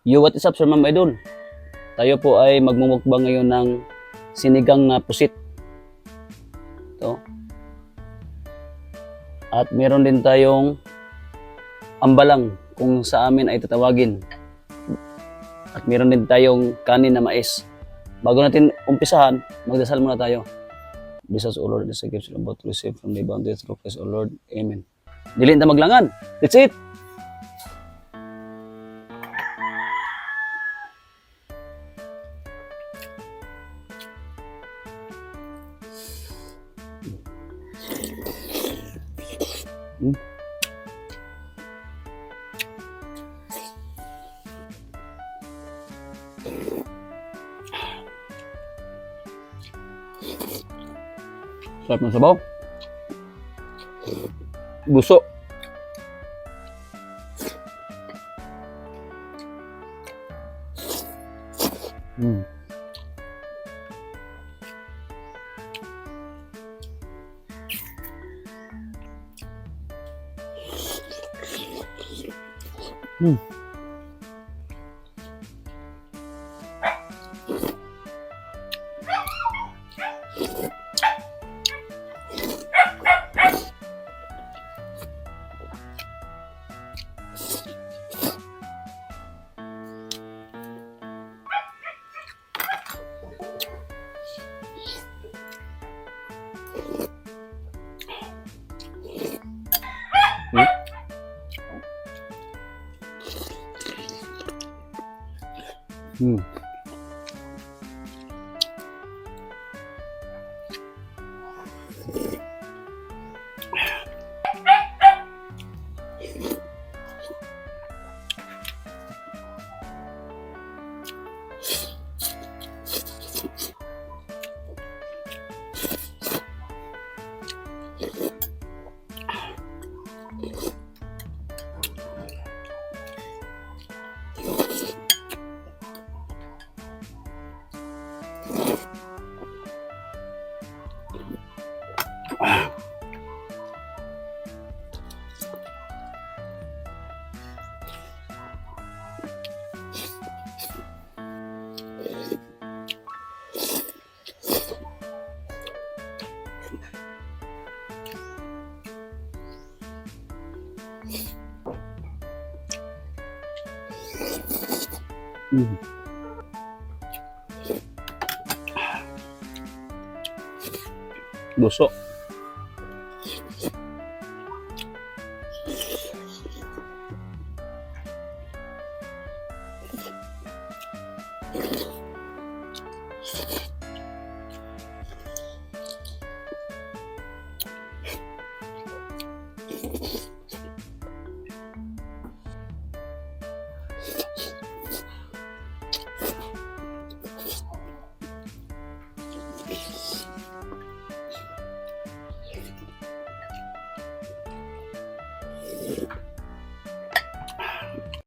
Yo, what is up, Sir Ma'am Idol? Tayo po ay magmumukbang ngayon ng sinigang na pusit. Ito. At meron din tayong ambalang kung sa amin ay tatawagin. At meron din tayong kanin na mais. Bago natin umpisahan, magdasal muna tayo. Bless us, O Lord, this gifts we are about to receive from the abundance of Christ, O Lord. Amen. Dili na maglangan. That's it. Sarap ng sabaw. Buso. Mm. Mm. Mm. Mm. Buso.